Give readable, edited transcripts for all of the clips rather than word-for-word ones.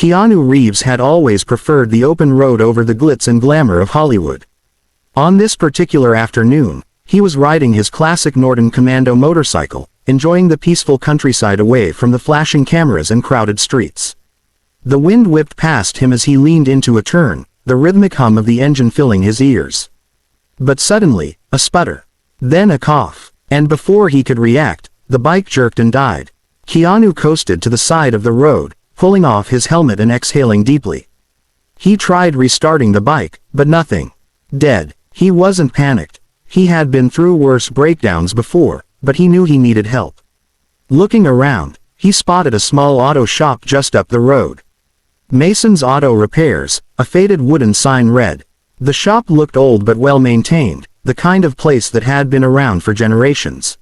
Keanu Reeves had always preferred the open road over the glitz and glamour of Hollywood. On this particular afternoon, he was riding his classic Norton Commando motorcycle, enjoying the peaceful countryside away from the flashing cameras and crowded streets. The wind whipped past him as he leaned into a turn, the rhythmic hum of the engine filling his ears. But suddenly, a sputter. Then a cough. And before he could react, the bike jerked and died. Keanu coasted to the side of the road, pulling off his helmet and exhaling deeply. He tried restarting the bike, but nothing. Dead. He wasn't panicked. He had been through worse breakdowns before, but he knew he needed help. Looking around, he spotted a small auto shop just up the road. Mason's Auto Repairs, a faded wooden sign read. The shop looked old but well maintained, the kind of place that had been around for generations.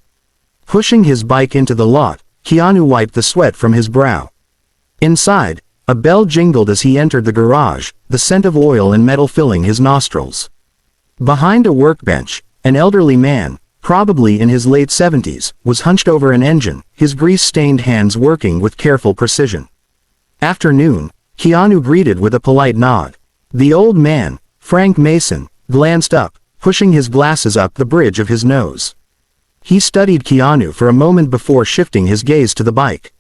Pushing his bike into the lot, Keanu wiped the sweat from his brow. Inside, a bell jingled as he entered the garage, the scent of oil and metal filling his nostrils. Behind a workbench, an elderly man, probably in his late 70s, was hunched over an engine, his grease-stained hands working with careful precision. "Afternoon," Keanu greeted with a polite nod. The old man, Frank Mason, glanced up, pushing his glasses up the bridge of his nose. He studied Keanu for a moment before shifting his gaze to the bike.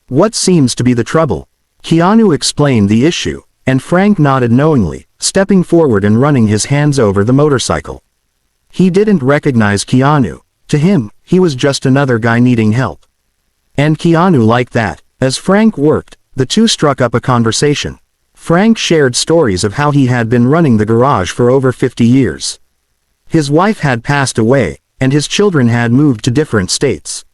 "What seems to be the trouble?" Keanu explained the issue, and Frank nodded knowingly, stepping forward and running his hands over the motorcycle. He didn't recognize Keanu. To him, he was just another guy needing help. And Keanu liked that. As Frank worked, the two struck up a conversation. Frank shared stories of how he had been running the garage for over 50 years. His wife had passed away, and his children had moved to different states.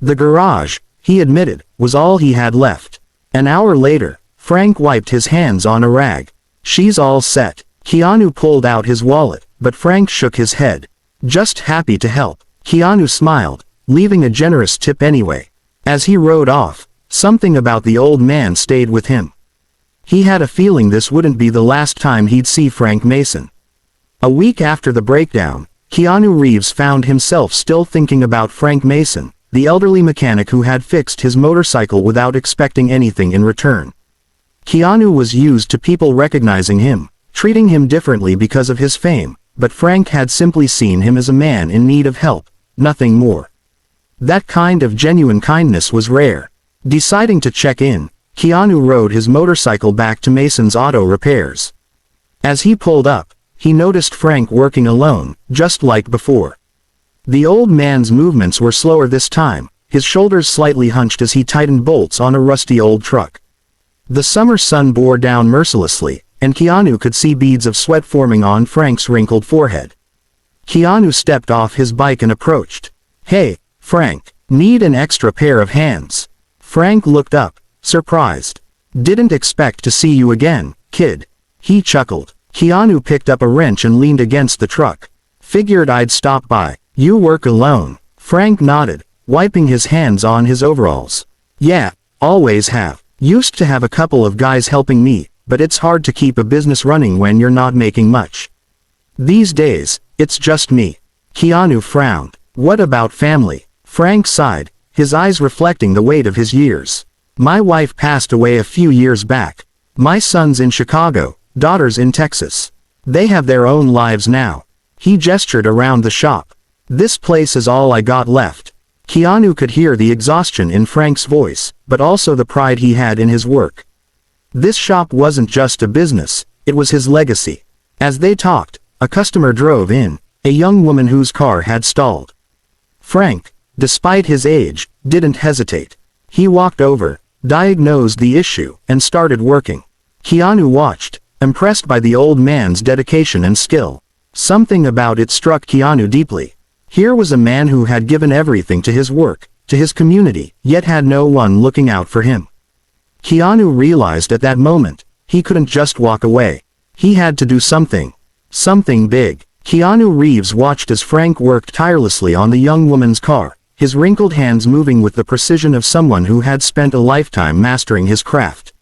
The garage, he admitted, was all he had left. An hour later, Frank wiped his hands on a rag. "She's all set." Keanu pulled out his wallet, but Frank shook his head. "Just happy to help." Keanu smiled, leaving a generous tip anyway. As he rode off, something about the old man stayed with him. He had a feeling this wouldn't be the last time he'd see Frank Mason. A week after the breakdown, Keanu Reeves found himself still thinking about Frank Mason, the elderly mechanic who had fixed his motorcycle without expecting anything in return. Keanu was used to people recognizing him, treating him differently because of his fame, but Frank had simply seen him as a man in need of help, nothing more. That kind of genuine kindness was rare. Deciding to check in, Keanu rode his motorcycle back to Mason's Auto Repairs. As he pulled up, he noticed Frank working alone, just like before. The old man's movements were slower this time, his shoulders slightly hunched as he tightened bolts on a rusty old truck. The summer sun bore down mercilessly, and Keanu could see beads of sweat forming on Frank's wrinkled forehead. Keanu stepped off his bike and approached. "Hey, Frank, need an extra pair of hands." Frank looked up, surprised. "Didn't expect to see you again, kid." He chuckled. Keanu picked up a wrench and leaned against the truck. "Figured I'd stop by. You work alone?" Frank nodded, wiping his hands on his overalls. "Yeah, always have. Used to have a couple of guys helping me, but it's hard to keep a business running when you're not making much. These days, it's just me." Keanu frowned. "What about family?" Frank sighed, his eyes reflecting the weight of his years. "My wife passed away a few years back. My son's in Chicago, daughter's in Texas. They have their own lives now." He gestured around the shop. "This place is all I got left." Keanu could hear the exhaustion in Frank's voice, but also the pride he had in his work. This shop wasn't just a business, it was his legacy. As they talked, a customer drove in, a young woman whose car had stalled. Frank, despite his age, didn't hesitate. He walked over, diagnosed the issue, and started working. Keanu watched, impressed by the old man's dedication and skill. Something about it struck Keanu deeply. Here was a man who had given everything to his work, to his community, yet had no one looking out for him. Keanu realized at that moment, he couldn't just walk away. He had to do something. Something big. Keanu Reeves watched as Frank worked tirelessly on the young woman's car, his wrinkled hands moving with the precision of someone who had spent a lifetime mastering his craft.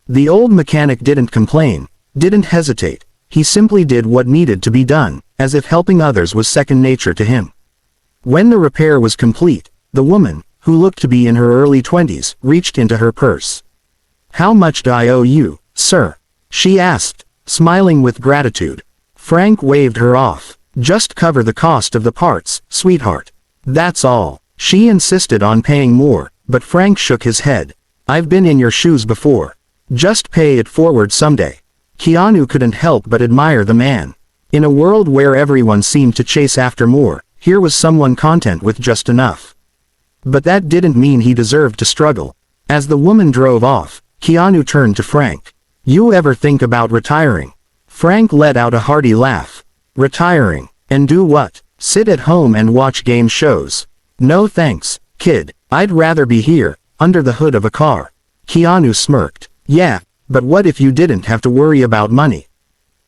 The old mechanic didn't complain, didn't hesitate. He simply did what needed to be done, as if helping others was second nature to him. When the repair was complete, the woman, who looked to be in her early 20s, reached into her purse. How much do I owe you, sir? She asked, smiling with gratitude. Frank waved her off. Just cover the cost of the parts, sweetheart. That's all. She insisted on paying more, but Frank shook his head. I've been in your shoes before. Just pay it forward someday. Keanu couldn't help but admire the man. In a world where everyone seemed to chase after more, here was someone content with just enough. But that didn't mean he deserved to struggle. As the woman drove off, Keanu turned to Frank. You ever think about retiring? Frank let out a hearty laugh. Retiring? And do what? Sit at home and watch game shows? No thanks, kid. I'd rather be here, under the hood of a car. Keanu smirked. Yeah, but what if you didn't have to worry about money?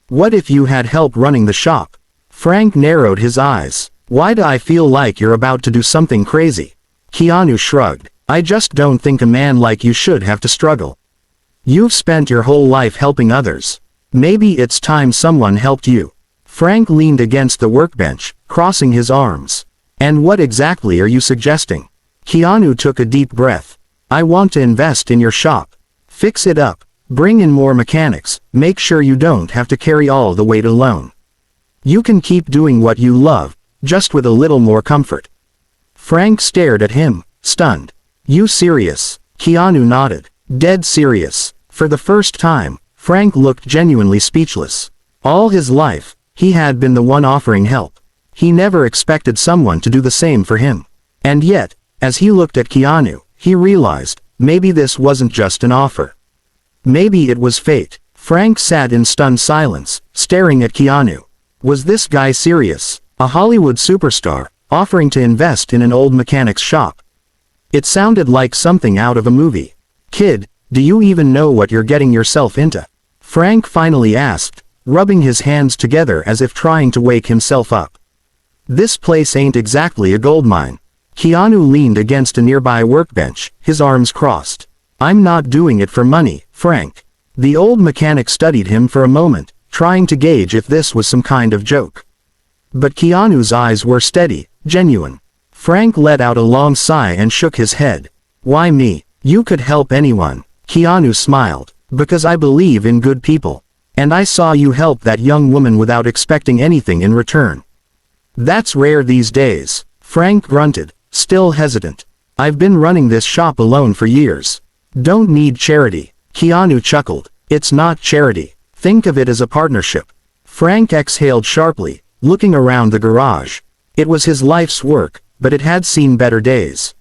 What if you had help running the shop? Frank narrowed his eyes. Why do I feel like you're about to do something crazy? Keanu shrugged. I just don't think a man like you should have to struggle. You've spent your whole life helping others. Maybe it's time someone helped you. Frank leaned against the workbench, crossing his arms. And what exactly are you suggesting? Keanu took a deep breath. I want to invest in your shop. Fix it up. Bring in more mechanics. Make sure you don't have to carry all the weight alone. You can keep doing what you love, just with a little more comfort. Frank stared at him, stunned. You serious? Keanu nodded. Dead serious. For the first time, Frank looked genuinely speechless. All his life, he had been the one offering help. He never expected someone to do the same for him. And yet, as he looked at Keanu, he realized, maybe this wasn't just an offer. Maybe it was fate. Frank sat in stunned silence, staring at Keanu. Was this guy serious? A Hollywood superstar, offering to invest in an old mechanic's shop? It sounded like something out of a movie. Kid, do you even know what you're getting yourself into? Frank finally asked, rubbing his hands together as if trying to wake himself up. This place ain't exactly a goldmine. Keanu leaned against a nearby workbench, his arms crossed. I'm not doing it for money, Frank. The old mechanic studied him for a moment, trying to gauge if this was some kind of joke. But Keanu's eyes were steady, genuine. Frank let out a long sigh and shook his head. Why me? You could help anyone. Keanu smiled. Because I believe in good people. And I saw you help that young woman without expecting anything in return. That's rare these days. Frank grunted, still hesitant. I've been running this shop alone for years. Don't need charity. Keanu chuckled. It's not charity. Think of it as a partnership. Frank exhaled sharply, looking around the garage. It was his life's work, but it had seen better days.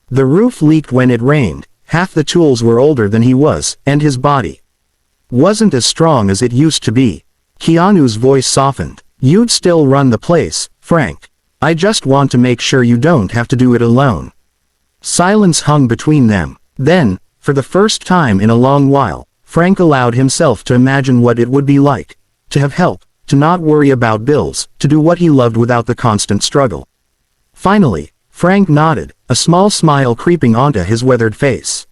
The roof leaked when it rained, half the tools were older than he was, and his body wasn't as strong as it used to be. Keanu's voice softened. You'd still run the place, Frank. I just want to make sure you don't have to do it alone. Silence hung between them. Then, for the first time in a long while, Frank allowed himself to imagine what it would be like to have help, to not worry about bills, to do what he loved without the constant struggle. Finally, Frank nodded, a small smile creeping onto his weathered face.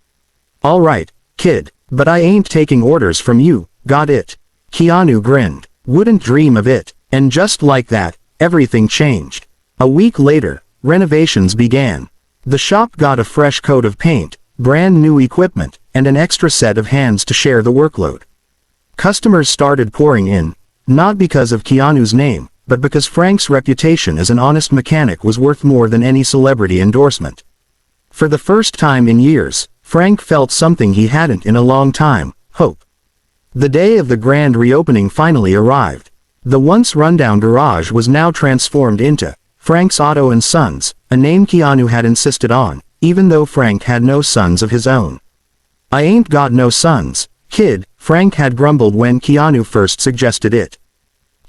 All right, kid, but I ain't taking orders from you, got it? Keanu grinned. Wouldn't dream of it. And just like that, everything changed. A week later, renovations began. The shop got a fresh coat of paint, brand new equipment, and an extra set of hands to share the workload. Customers started pouring in, not because of Keanu's name, but because Frank's reputation as an honest mechanic was worth more than any celebrity endorsement. For the first time in years, Frank felt something he hadn't in a long time, hope. The day of the grand reopening finally arrived. The once rundown garage was now transformed into Frank's Auto & Sons, a name Keanu had insisted on, even though Frank had no sons of his own. I ain't got no sons, kid, Frank had grumbled when Keanu first suggested it.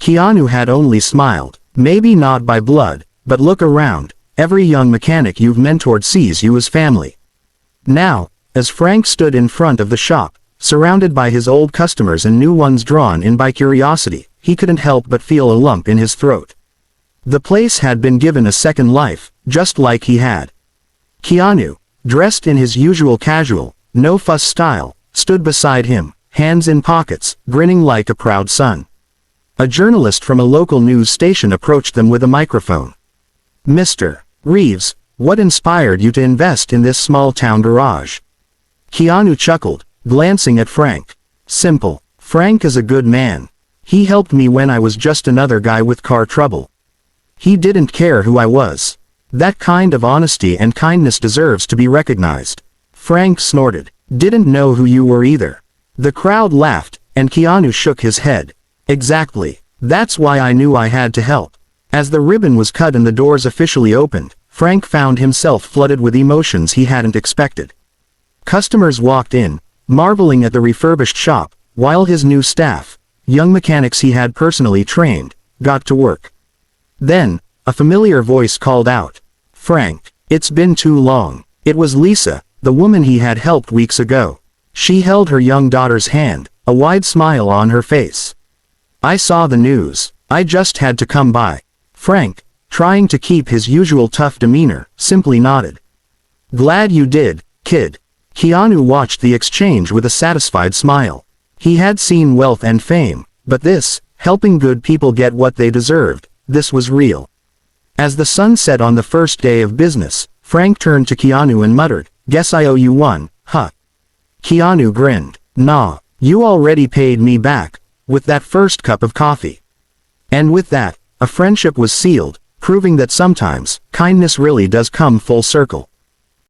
Keanu had only smiled. Maybe not by blood, but look around, every young mechanic you've mentored sees you as family. Now, as Frank stood in front of the shop, surrounded by his old customers and new ones drawn in by curiosity, he couldn't help but feel a lump in his throat. The place had been given a second life, just like he had. Keanu, dressed in his usual casual, no-fuss style, stood beside him, hands in pockets, grinning like a proud son. A journalist from a local news station approached them with a microphone. Mr. Reeves, what inspired you to invest in this small-town garage? Keanu chuckled. glancing at Frank. Simple. Frank is a good man. He helped me when I was just another guy with car trouble. He didn't care who I was. That kind of honesty and kindness deserves to be recognized. Frank snorted. Didn't know who you were either. The crowd laughed, and Keanu shook his head. Exactly. That's why I knew I had to help. As the ribbon was cut and the doors officially opened, Frank found himself flooded with emotions he hadn't expected. Customers walked in, marveling at the refurbished shop, while his new staff, young mechanics he had personally trained, got to work. Then, a familiar voice called out, "Frank, it's been too long." It was Lisa, the woman he had helped weeks ago. She held her young daughter's hand, a wide smile on her face. "I saw the news. I just had to come by." Frank, trying to keep his usual tough demeanor, simply nodded. "Glad you did, kid." Keanu watched the exchange with a satisfied smile. He had seen wealth and fame, but this, helping good people get what they deserved, this was real. As the sun set on the first day of business, Frank turned to Keanu and muttered, "Guess I owe you one, huh?" Keanu grinned. "Nah, you already paid me back, with that first cup of coffee." And with that, a friendship was sealed, proving that sometimes, kindness really does come full circle.